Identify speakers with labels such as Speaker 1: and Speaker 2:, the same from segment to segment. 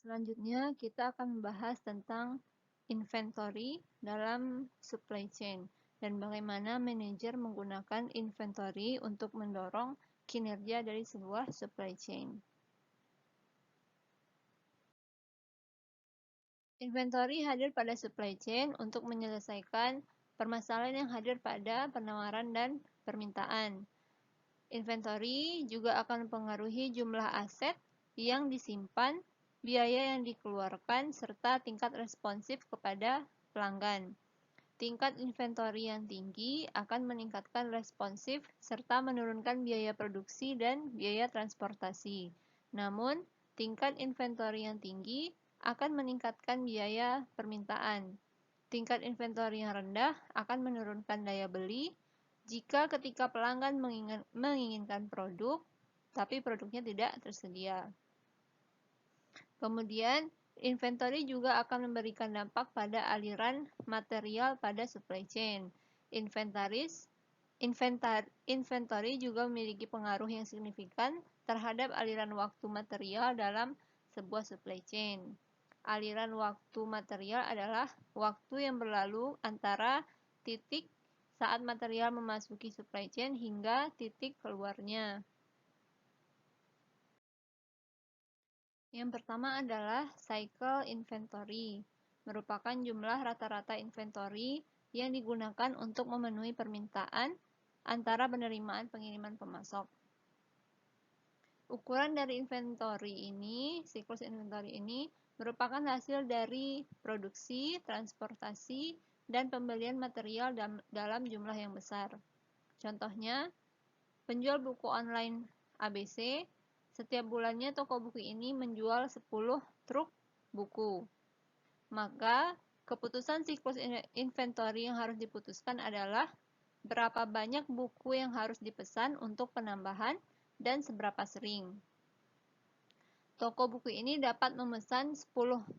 Speaker 1: Selanjutnya, kita akan membahas tentang inventory dalam supply chain dan bagaimana manajer menggunakan inventory untuk mendorong kinerja dari sebuah supply chain. Inventory hadir pada supply chain untuk menyelesaikan permasalahan yang hadir pada penawaran dan permintaan. Inventory juga akan mempengaruhi jumlah aset yang disimpan, biaya yang dikeluarkan, serta tingkat responsif kepada pelanggan. Tingkat inventory yang tinggi akan meningkatkan responsif serta menurunkan biaya produksi dan biaya transportasi. Namun, tingkat inventory yang tinggi akan meningkatkan biaya permintaan. Tingkat inventory yang rendah akan menurunkan daya beli jika ketika pelanggan menginginkan produk, tapi produknya tidak tersedia. Kemudian, inventory juga akan memberikan dampak pada aliran material pada supply chain. Inventory juga memiliki pengaruh yang signifikan terhadap aliran waktu material dalam sebuah supply chain. Aliran waktu material adalah waktu yang berlalu antara titik saat material memasuki supply chain hingga titik keluarnya. Yang pertama adalah cycle inventory, merupakan jumlah rata-rata inventory yang digunakan untuk memenuhi permintaan antara penerimaan pengiriman pemasok. Ukuran dari siklus inventory ini merupakan hasil dari produksi, transportasi, dan pembelian material dalam jumlah yang besar. Contohnya, penjual buku online ABC, setiap bulannya toko buku ini menjual 10 truk buku. Maka, keputusan siklus inventory yang harus diputuskan adalah berapa banyak buku yang harus dipesan untuk penambahan dan seberapa sering. Toko buku ini dapat memesan 10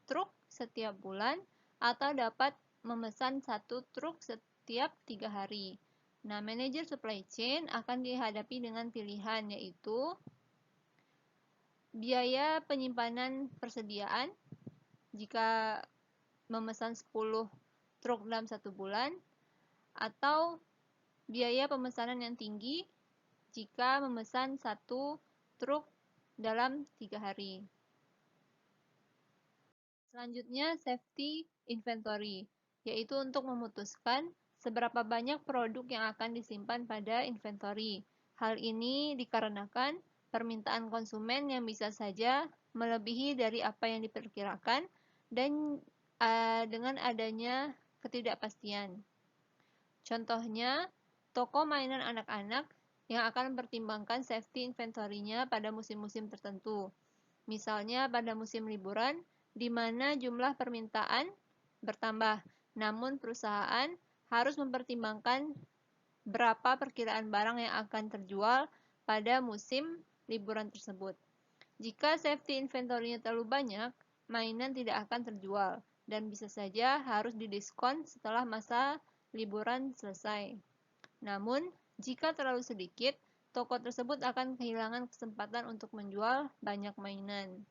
Speaker 1: truk setiap bulan atau dapat memesan 1 truk setiap 3 hari. Nah, manajer supply chain akan dihadapi dengan pilihan, yaitu biaya penyimpanan persediaan jika memesan 10 truk dalam 1 bulan, atau biaya pemesanan yang tinggi jika memesan 1 truk dalam 3 hari. Selanjutnya, safety inventory, yaitu untuk memutuskan seberapa banyak produk yang akan disimpan pada inventory. Hal ini dikarenakan permintaan konsumen yang bisa saja melebihi dari apa yang diperkirakan dan dengan adanya ketidakpastian. Contohnya, toko mainan anak-anak yang akan mempertimbangkan safety inventory-nya pada musim-musim tertentu. Misalnya pada musim liburan, di mana jumlah permintaan bertambah, namun perusahaan harus mempertimbangkan berapa perkiraan barang yang akan terjual pada musim liburan tersebut. Jika safety inventory-nya terlalu banyak, mainan tidak akan terjual dan bisa saja harus didiskon setelah masa liburan selesai. Namun, jika terlalu sedikit, toko tersebut akan kehilangan kesempatan untuk menjual banyak mainan.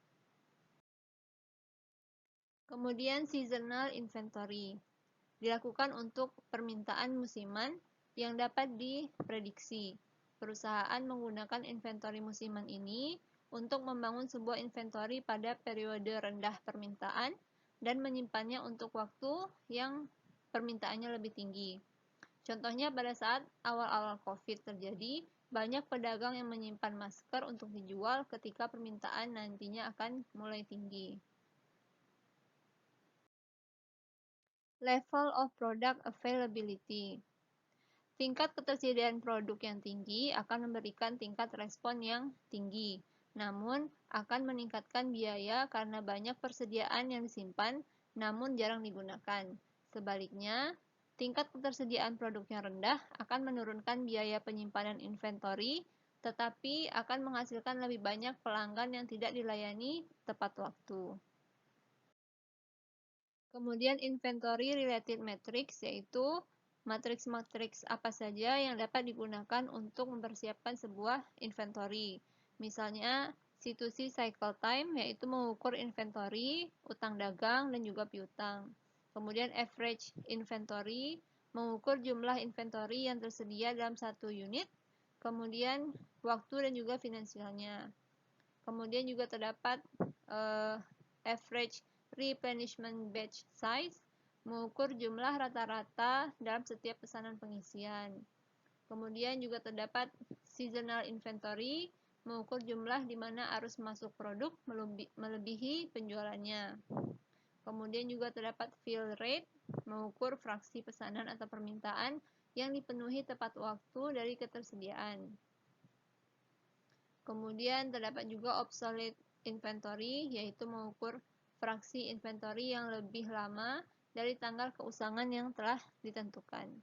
Speaker 1: Kemudian seasonal inventory dilakukan untuk permintaan musiman yang dapat diprediksi. Perusahaan menggunakan inventory musiman ini untuk membangun sebuah inventory pada periode rendah permintaan dan menyimpannya untuk waktu yang permintaannya lebih tinggi. Contohnya pada saat awal-awal COVID terjadi, banyak pedagang yang menyimpan masker untuk dijual ketika permintaan nantinya akan mulai tinggi. Level of product availability. Tingkat ketersediaan produk yang tinggi akan memberikan tingkat respon yang tinggi, namun akan meningkatkan biaya karena banyak persediaan yang disimpan namun jarang digunakan. Sebaliknya, tingkat ketersediaan produk yang rendah akan menurunkan biaya penyimpanan inventory, tetapi akan menghasilkan lebih banyak pelanggan yang tidak dilayani tepat waktu. Kemudian inventory related matrix, yaitu matriks-matriks apa saja yang dapat digunakan untuk mempersiapkan sebuah inventory. Misalnya, C2C cycle time, yaitu mengukur inventory, utang dagang, dan juga piutang. Kemudian average inventory, mengukur jumlah inventory yang tersedia dalam satu unit. Kemudian waktu dan juga finansialnya. Kemudian juga terdapat average replenishment batch size, mengukur jumlah rata-rata dalam setiap pesanan pengisian. Kemudian juga terdapat seasonal inventory, mengukur jumlah di mana arus masuk produk melebihi penjualannya. Kemudian juga terdapat fill rate, mengukur fraksi pesanan atau permintaan yang dipenuhi tepat waktu dari ketersediaan. Kemudian terdapat juga obsolete inventory, yaitu mengukur fraksi inventory yang lebih lama dari tanggal keusangan yang telah ditentukan.